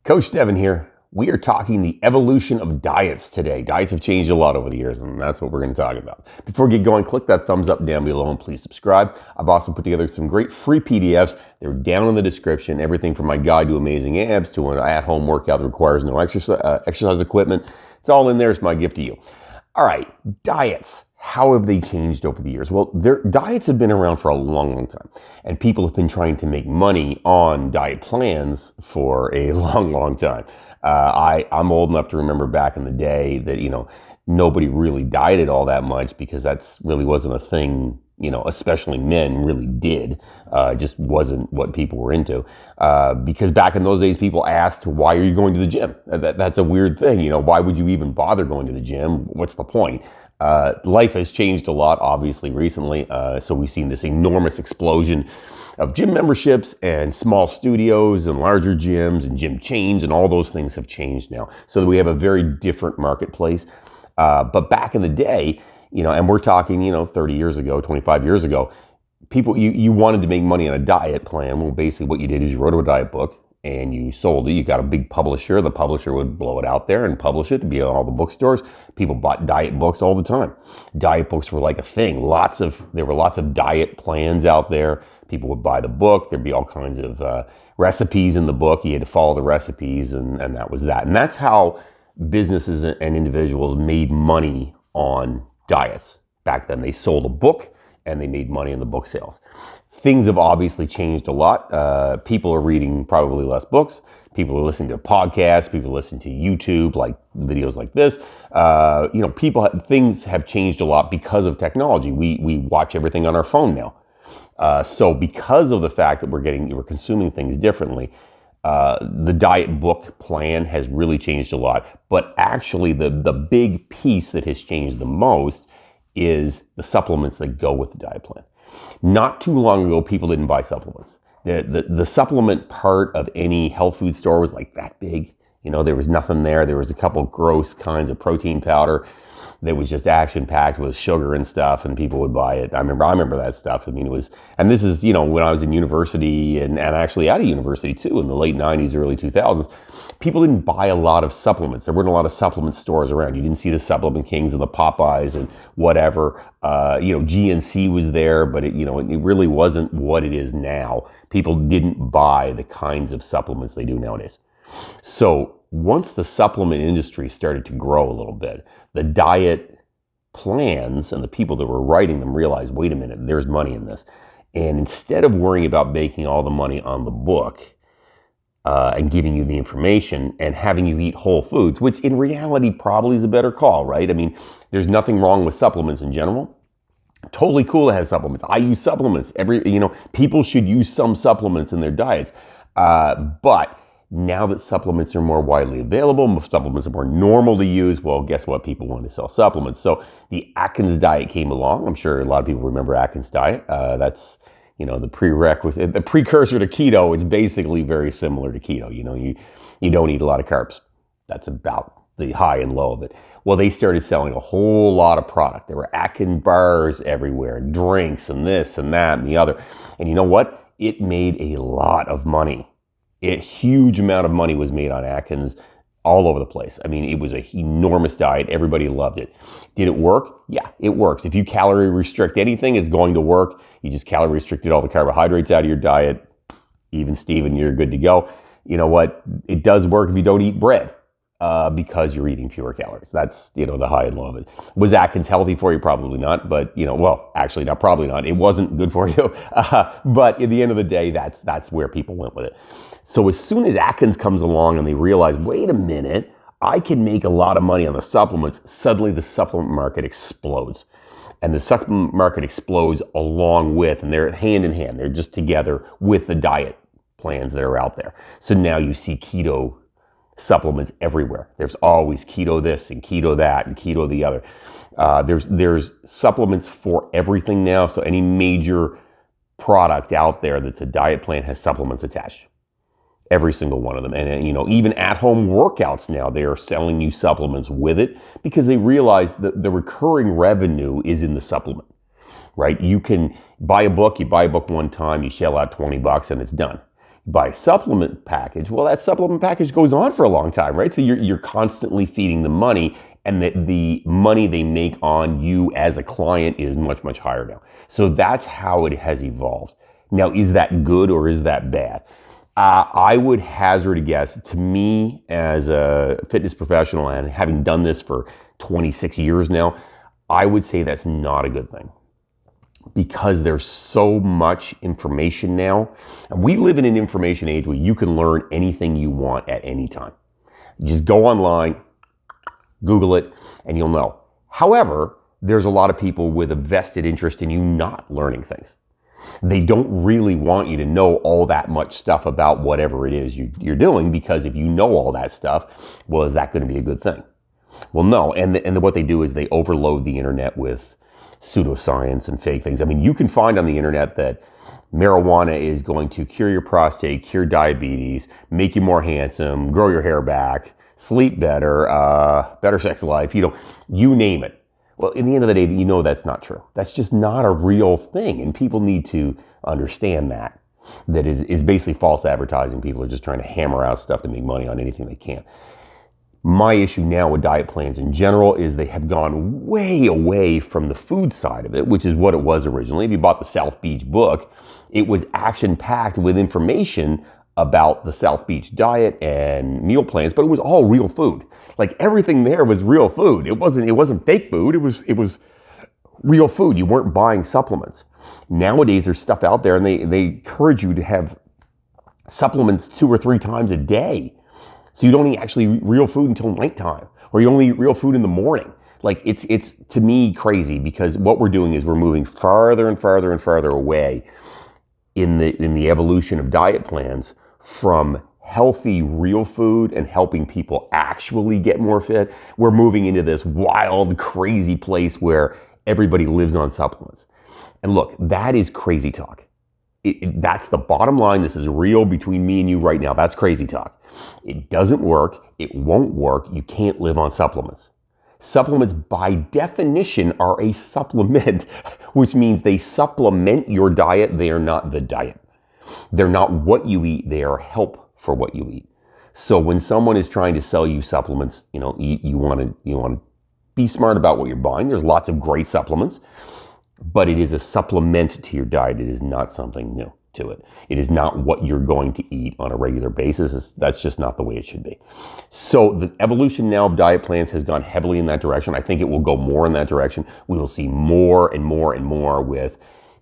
Coach Devin here. We are talking the evolution of diets today. Diets have changed a lot over the years, and that's what we're going to talk about. Before we get going, click that thumbs up down below and please subscribe. I've also put together some great free PDFs. They're down in the description. Everything from my guide to amazing abs to an at-home workout that requires no exercise equipment. It's all in there. It's my gift to you. All right, diets. How have they changed over the years? Well, their diets have been around for a long, long time. And people have been trying to make money on diet plans for a long, long time. I'm old enough to remember back in the day that, nobody really dieted all that much because that's really wasn't a thing, especially men really did. It just wasn't what people were into. Because back in those days, people asked, why are you going to the gym? That's a weird thing. Why would you even bother going to the gym? What's the point? Life has changed a lot, obviously, recently. So we've seen this enormous explosion of gym memberships and small studios and larger gyms and gym chains, and all those things have changed now. So that we have a very different marketplace. But back in the day, and we're talking, 30 years ago, 25 years ago, people, you wanted to make money on a diet plan. Well, basically what you did is you wrote a diet book and you sold it. You got a big publisher. The publisher would blow it out there and publish it to be on all the bookstores. People bought diet books all the time. Diet books were like a thing. There were lots of diet plans out there. People would buy the book. There'd be all kinds of recipes in the book. You had to follow the recipes, and that was that. And that's how businesses and individuals made money on diets. Back then, they sold a book and they made money in the book sales. Things have obviously changed a lot. People are reading probably less books. People are listening to podcasts. People are listening to YouTube, like videos like this. Things have changed a lot because of technology. We watch everything on our phone now. So because of the fact that we're consuming things differently, the diet book plan has really changed a lot. But actually, the big piece that has changed the most is the supplements that go with the diet plan. Not too long ago, people didn't buy supplements. The supplement part of any health food store was like that big. There was nothing there. There was a couple gross kinds of protein powder that was just action-packed with sugar and stuff, and people would buy it. I remember that stuff. And this is, when I was in university and actually out of university too, in the late 90s, early 2000s, people didn't buy a lot of supplements. There weren't a lot of supplement stores around. You didn't see the Supplement Kings and the Popeyes and whatever. GNC was there, but it really wasn't what it is now. People didn't buy the kinds of supplements they do nowadays. So once the supplement industry started to grow a little bit, the diet plans and the people that were writing them realized, wait a minute, there's money in this. And instead of worrying about making all the money on the book and giving you the information and having you eat whole foods, which in reality probably is a better call, right? There's nothing wrong with supplements in general. Totally cool to have supplements. I use supplements. People should use some supplements in their diets. But now that supplements are more widely available, most supplements are more normal to use, well, guess what? People want to sell supplements. So the Atkins diet came along. I'm sure a lot of people remember Atkins diet. That's, the prerequisite, the precursor to keto. It's basically very similar to keto. You don't eat a lot of carbs. That's about the high and low of it. Well, they started selling a whole lot of product. There were Atkins bars everywhere, drinks and this and that and the other. And you know what? It made a lot of money. A huge amount of money was made on Atkins all over the place. It was an enormous diet. Everybody loved it. Did it work? Yeah, it works. If you calorie restrict anything, it's going to work. You just calorie restricted all the carbohydrates out of your diet. Even Steven, you're good to go. You know what? It does work if you don't eat bread because you're eating fewer calories. That's, the high and low of it. Was Atkins healthy for you? Probably not. But, actually not, probably not. It wasn't good for you. But at the end of the day, that's where people went with it. So as soon as Atkins comes along and they realize, wait a minute, I can make a lot of money on the supplements, suddenly the supplement market explodes. And the supplement market explodes along with, and they're hand in hand, they're just together with the diet plans that are out there. So now you see keto supplements everywhere. There's always keto this and keto that and keto the other. There's supplements for everything now. So any major product out there that's a diet plan has supplements attached. Every single one of them. And even at-home workouts now, they are selling you supplements with it because they realize that the recurring revenue is in the supplement, right? You can buy a book, you buy a book one time, you shell out $20 and it's done. Buy a supplement package. Well, that supplement package goes on for a long time, right? So you're constantly feeding the money, and the money they make on you as a client is much, much higher now. So that's how it has evolved. Now, is that good or is that bad? I would hazard a guess. To me, as a fitness professional and having done this for 26 years now, I would say that's not a good thing, because there's so much information now. And we live in an information age where you can learn anything you want at any time. Just go online, Google it, and you'll know. However, there's a lot of people with a vested interest in you not learning things. They don't really want you to know all that much stuff about whatever it is you're doing, because if you know all that stuff, well, is that going to be a good thing? Well, no. And what they do is they overload the internet with pseudoscience and fake things. I mean, you can find on the internet that marijuana is going to cure your prostate, cure diabetes, make you more handsome, grow your hair back, sleep better, better sex life, you name it. Well, in the end of the day, that's not true. That's just not a real thing. And people need to understand that is basically false advertising. People are just trying to hammer out stuff to make money on anything they can. My issue now with diet plans in general is they have gone way away from the food side of it, which is what it was originally. If you bought the South Beach book, it was action-packed with information about the South Beach diet and meal plans, but it was all real food. Like, everything there was real food. It wasn't fake food. It was real food. You weren't buying supplements. Nowadays, there's stuff out there, and they encourage you to have supplements 2 or 3 times a day. So you don't eat actually real food until nighttime, or you only eat real food in the morning. Like, it's to me crazy, because what we're doing is we're moving farther and farther and farther away in the evolution of diet plans from healthy real food and helping people actually get more fit. We're moving into this wild, crazy place where everybody lives on supplements. And look, that is crazy talk. That's the bottom line. This is real between me and you right now. That's crazy talk. It doesn't work. It won't work. You can't live on supplements. Supplements, by definition, are a supplement, which means they supplement your diet. They are not the diet. They're not what you eat. They are help for what you eat. So when someone is trying to sell you supplements, you want to be smart about what you're buying. There's lots of great supplements, but it is a supplement to your diet. It is not something new to it. It is not what you're going to eat on a regular basis. That's just not the way it should be. So the evolution now of diet plans has gone heavily in that direction. I think it will go more in that direction. We will see more and more and more with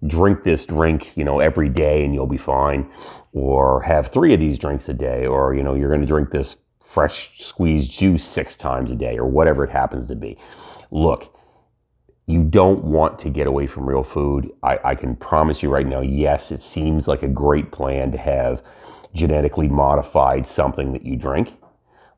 drink this drink, every day and you'll be fine, or have 3 of these drinks a day, or, you're going to drink this fresh squeezed juice 6 times a day, or whatever it happens to be. Look, you don't want to get away from real food. I can promise you right now, yes, it seems like a great plan to have genetically modified something that you drink,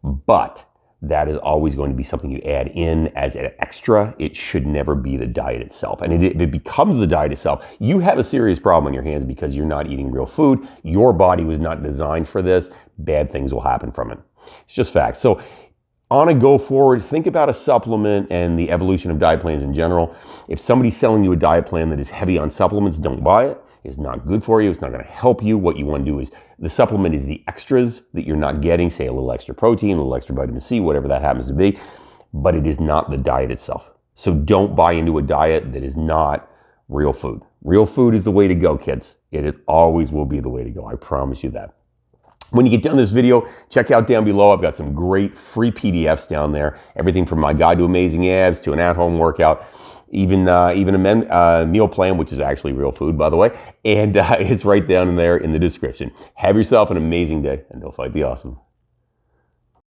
but that is always going to be something you add in as an extra. It should never be the diet itself. And if it becomes the diet itself, you have a serious problem on your hands, because you're not eating real food. Your body was not designed for this. Bad things will happen from it. It's just facts. So on a go forward, think about a supplement and the evolution of diet plans in general. If somebody's selling you a diet plan that is heavy on supplements, don't buy it. It's not good for you. It's not going to help you. What you want to do is, the supplement is the extras that you're not getting, say a little extra protein, a little extra vitamin C, whatever that happens to be, but it is not the diet itself. So don't buy into a diet that is not real food. Real food is the way to go, kids. It always will be the way to go. I promise you that. When you get done this video, check out down below. I've got some great free PDFs down there. Everything from my guide to amazing abs to an at-home workout. Even a meal plan, which is actually real food, by the way. And it's right down in there in the description. Have yourself an amazing day, and don't fight the awesome.